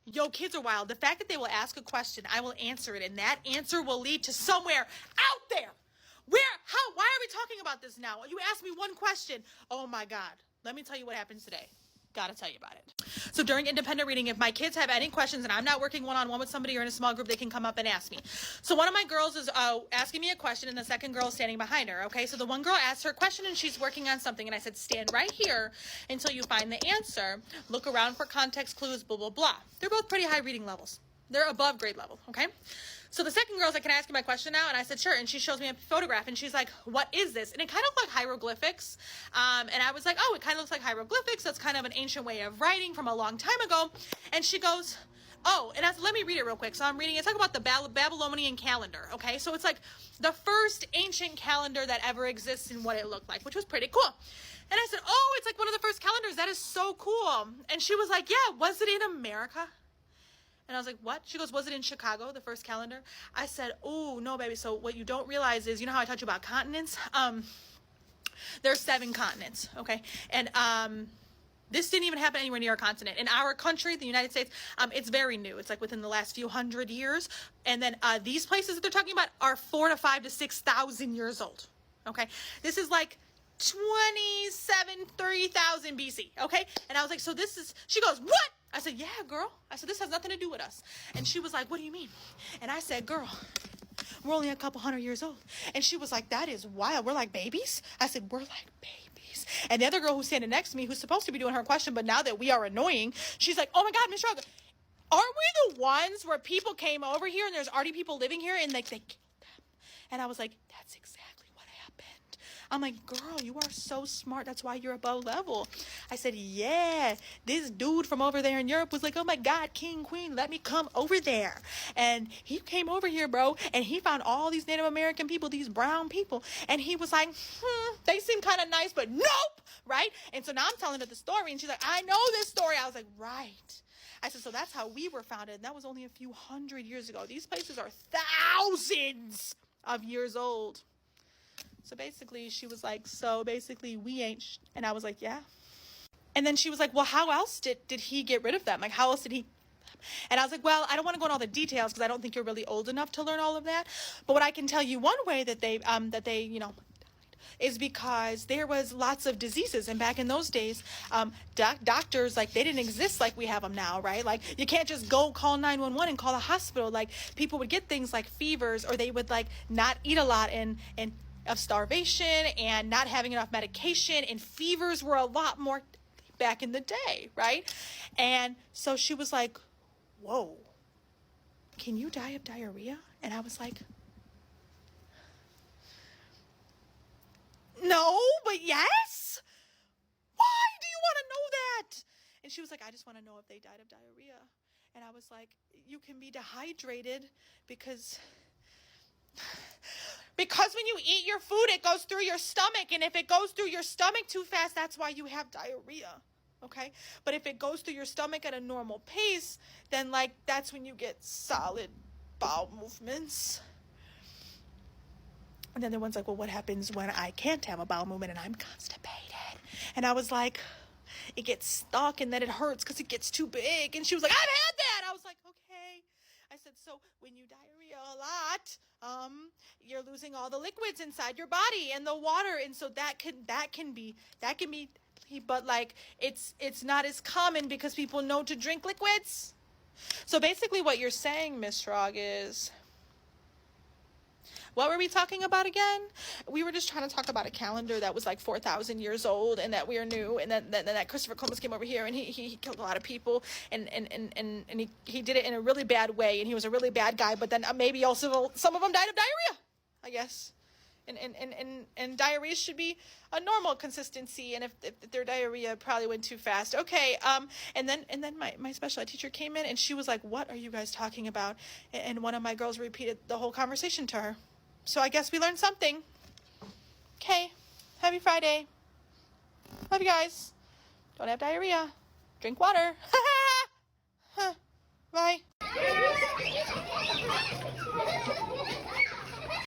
Yo, kids are wild. The fact that they will ask a question, I will answer it, and that answer will lead to somewhere out there. Why are we talking about this now? You asked me one question. Oh my God. Let me tell you what happens today. Gotta tell you about it. So during independent reading, if my kids have any questions and I'm not working one-on-one with somebody or in a small group, they can come up and ask me. So one of my girls is asking me a question and the second girl is standing behind her. Okay, so the one girl asked her a question and she's working on something. And I said, stand right here until you find the answer. Look around for context clues, blah, blah, blah. They're both pretty high reading levels. They're above grade level, okay? So the second girl's like, can I ask you my question now? And I said, sure. And she shows me a photograph and she's like, what is this? And it kind of looked like hieroglyphics. And I was like, oh, it kind of looks like hieroglyphics. That's kind of an ancient way of writing from a long time ago. And she goes, oh, and I said, let me read it real quick. So I'm reading, it's talking about the Babylonian calendar, okay? So it's like the first ancient calendar that ever exists and what it looked like, which was pretty cool. And I said, oh, it's like one of the first calendars. That is so cool. And she was like, yeah, was it in America? And I was like, what? She goes, was it in Chicago, the first calendar? I said, oh, no, baby. So what you don't realize is, you know how I taught you about continents? There's 7 continents, okay? And this didn't even happen anywhere near our continent. In our country, the United States, it's very new. It's like within the last few hundred years. And then these places that they're talking about are 4,000 to 5,000 to 6,000 years old, okay? This is like 30,000 BC, okay? And I was like, so this is, she goes, what? I said, yeah, girl. I said, this has nothing to do with us. And she was like, what do you mean? And I said, girl, we're only a couple hundred years old. And she was like, that is wild. We're like babies? I said, we're like babies. And the other girl who's standing next to me, who's supposed to be doing her question, but now that we are annoying, she's like, oh my God, Miss Roger, aren't we the ones where people came over here and there's already people living here and like they killed them? And I was like, that's exactly what happened. I'm like, girl, you are so smart. That's why you're above level. I said, yeah, this dude from over there in Europe was like, oh my God, king, queen, let me come over there. And he came over here, bro. And he found all these Native American people, these brown people. And he was like, they seem kind of nice, but nope. Right. And so now I'm telling her the story. And she's like, I know this story. I was like, right. I said, so that's how we were founded. And that was only a few hundred years ago. These places are thousands of years old. So basically, she was like, so basically, we ain't. And I was like, yeah. And then she was like, well, how else did he get rid of them? Like, how else did he? And I was like, well, I don't want to go into all the details because I don't think you're really old enough to learn all of that. But what I can tell you, one way that they died is because there was lots of diseases. And back in those days, doctors, like, they didn't exist like we have them now, right? Like, you can't just go call 911 and call a hospital. Like, people would get things like fevers, or they would like not eat a lot and of starvation and not having enough medication, and fevers were a lot more back in the day, right? And so she was like, whoa, can you die of diarrhea? And I was like, no, but yes. Why do you want to know that? And she was like, I just want to know if they died of diarrhea. And I was like, you can be dehydrated because when you eat your food, it goes through your stomach. And if it goes through your stomach too fast, that's why you have diarrhea. Okay. But if it goes through your stomach at a normal pace, then like, that's when you get solid bowel movements. And then the one's like, well, what happens when I can't have a bowel movement and I'm constipated? And I was like, it gets stuck and then it hurts because it gets too big. And she was like, I've had that. I was like, okay. I said, so when you diarrhea a lot, you're losing all the liquids inside your body and the water. And so that can be, but like, it's not as common because people know to drink liquids. So basically what you're saying, Miss Frog, is, what were we talking about again? We were just trying to talk about a calendar that was like 4,000 years old and that we are new. And then that Christopher Columbus came over here and he killed a lot of people and he did it in a really bad way. And he was a really bad guy. But then maybe also some of them died of diarrhea, I guess. And diarrhea should be a normal consistency. And if their diarrhea probably went too fast. Okay. And then my special ed teacher came in and she was like, what are you guys talking about? And one of my girls repeated the whole conversation to her. So I guess we learned something. Okay. Happy Friday. Love you guys. Don't have diarrhea. Drink water. Bye.